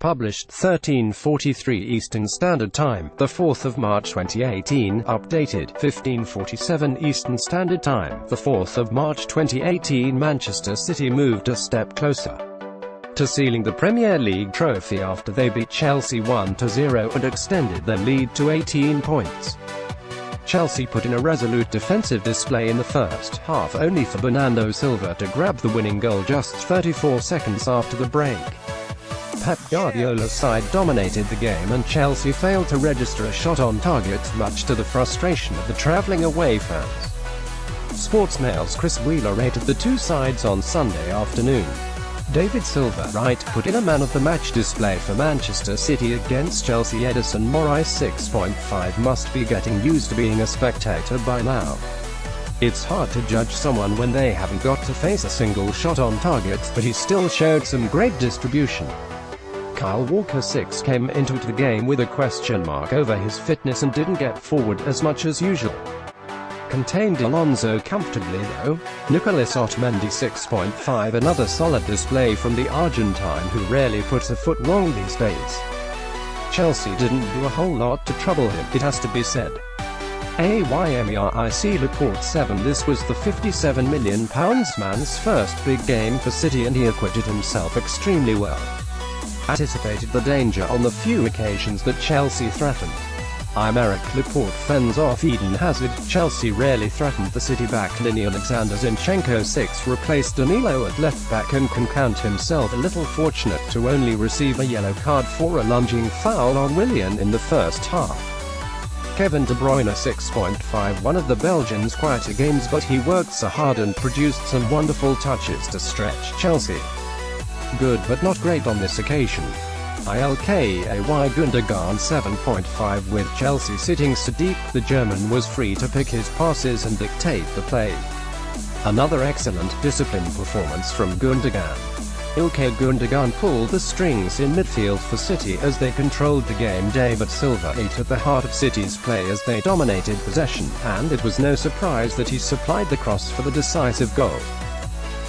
Published 13:43 Eastern Standard Time, the 4th of March 2018. Updated 15:47 Eastern Standard Time, the 4th of March 2018. Manchester City moved a step closer to sealing the Premier League trophy after they beat Chelsea 1-0 and extended their lead to 18 points. Chelsea put in a resolute defensive display in the first half, only for Bernando Silva to grab the winning goal just 34 seconds after the break. Pep Guardiola's side dominated the game and Chelsea failed to register a shot on target, much to the frustration of the travelling away fans. Sportsmail's Chris Wheeler rated the two sides on Sunday afternoon. David Silva, right, put in a man-of-the-match display for Manchester City against Chelsea. Ederson Moraes 6.5 must be getting used to being a spectator by now. It's hard to judge someone when they haven't got to face a single shot on target, but he still showed some great distribution. Kyle Walker 6 came into the game with a question mark over his fitness and didn't get forward as much as usual. Contained Alonso comfortably though. Nicolas Otamendi 6.5, another solid display from the Argentine who rarely puts a foot wrong these days. Chelsea didn't do a whole lot to trouble him, it has to be said. AYMERIC Laporte 7. This was the £57 million man's first big game for City and he acquitted himself extremely well. Anticipated the danger on the few occasions that Chelsea threatened. Aymeric Laporte fends off Eden Hazard. Chelsea rarely threatened the City-backed linear. Alexander Zinchenko 6 replaced Danilo at left-back and can count himself a little fortunate to only receive a yellow card for a lunging foul on Willian in the first half. Kevin De Bruyne 6.5. One of the Belgians' quieter games, but he worked so hard and produced some wonderful touches to stretch Chelsea. Good but not great on this occasion. Ilkay Gundogan 7.5. With Chelsea sitting so deep, the German was free to pick his passes and dictate the play. Another excellent, disciplined performance from Gundogan. Ilkay Gundogan pulled the strings in midfield for City as they controlled the game. David Silva ate at the heart of City's play as they dominated possession, and it was no surprise that he supplied the cross for the decisive goal.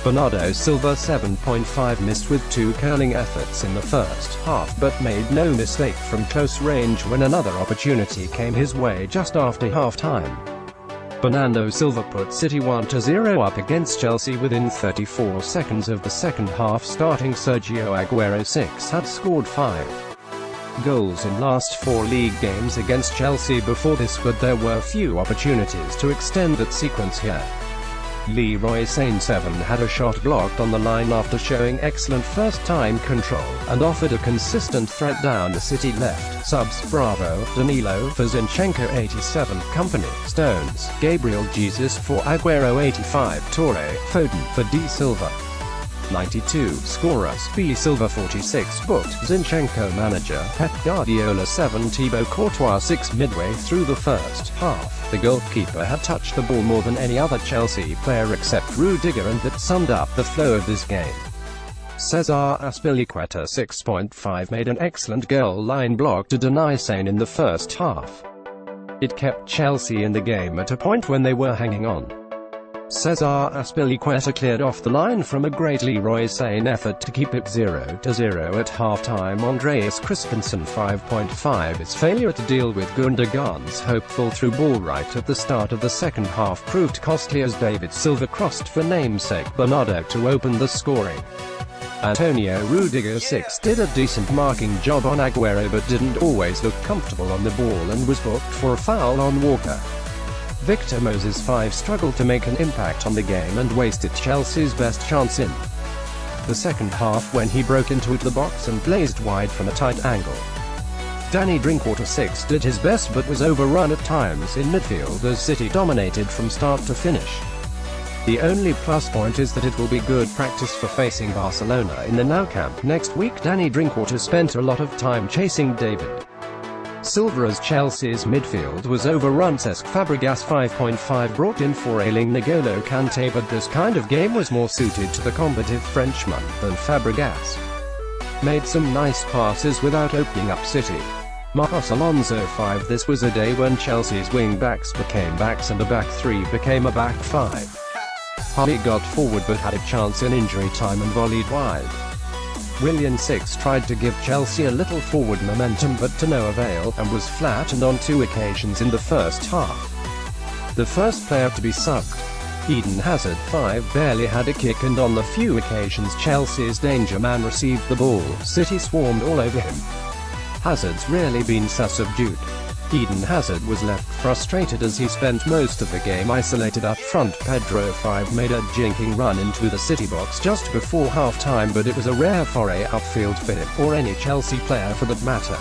Bernardo Silva 7.5 missed with two curling efforts in the first half but made no mistake from close range when another opportunity came his way just after half-time. Bernardo Silva put City 1-0 up against Chelsea within 34 seconds of the second half. Starting Sergio Aguero 6 had scored 5 goals in last 4 league games against Chelsea before this, but there were few opportunities to extend that sequence here. Leroy Sane 7 had a shot blocked on the line after showing excellent first-time control, and offered a consistent threat down the City left. Subs: Bravo, Danilo for Zinchenko 87, Company, Stones, Gabriel Jesus for Aguero 85, Torre, Foden for D Silva 92, scorers: B Silva 46, booked, Zinchenko. Manager: Pep Guardiola 7, Thibaut Courtois 6. Midway through the first half, the goalkeeper had touched the ball more than any other Chelsea player except Rudiger, and that summed up the flow of this game. Cesar Azpilicueta 6.5 made an excellent goal line block to deny Sane in the first half. It kept Chelsea in the game at a point when they were hanging on. Cesar Azpilicueta cleared off the line from a great Leroy Sane effort to keep it 0-0 at half-time. Andreas Christensen 5.5. His failure to deal with Gundogan's hopeful through ball right at the start of the second half proved costly as David Silva crossed for namesake Bernardo to open the scoring. Antonio Rudiger 6 did a decent marking job on Aguero but didn't always look comfortable on the ball and was booked for a foul on Walker. Victor Moses 5 struggled to make an impact on the game and wasted Chelsea's best chance in the second half when he broke into the box and blazed wide from a tight angle. Danny Drinkwater 6 did his best but was overrun at times in midfield as City dominated from start to finish. The only plus point is that it will be good practice for facing Barcelona in the Nou Camp next week. Danny Drinkwater spent a lot of time chasing David Silva as Chelsea's midfield was overrun. Cesc Fabregas 5.5 brought in for ailing N'Golo Kante, but this kind of game was more suited to the combative Frenchman than Fabregas. Made some nice passes without opening up City. Marcos Alonso 5. This was a day when Chelsea's wing-backs became backs and a back 3 became a back 5. Hardy got forward but had a chance in injury time and volleyed wide. Willian 6 tried to give Chelsea a little forward momentum but to no avail, and was flattened on 2 occasions in the first half. The first player to be subbed, Eden Hazard, 5, barely had a kick, and on the few occasions Chelsea's danger man received the ball, City swarmed all over him. Hazard's rarely been so subdued. Eden Hazard was left frustrated as he spent most of the game isolated up front. Pedro 5 made a jinking run into the City box just before half-time, but it was a rare foray upfield for him, or any Chelsea player for that matter.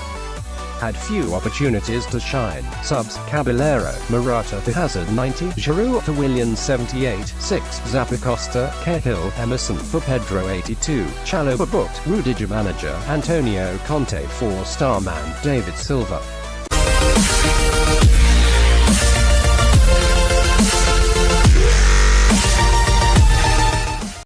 Had few opportunities to shine. Subs: Caballero, Morata for Hazard 90, Giroud for Willian 78, 6, Zappacosta, Cahill, Emerson for Pedro 82, Chalobah booked, Rudiger manager, Antonio Conte 4-star man, David Silva.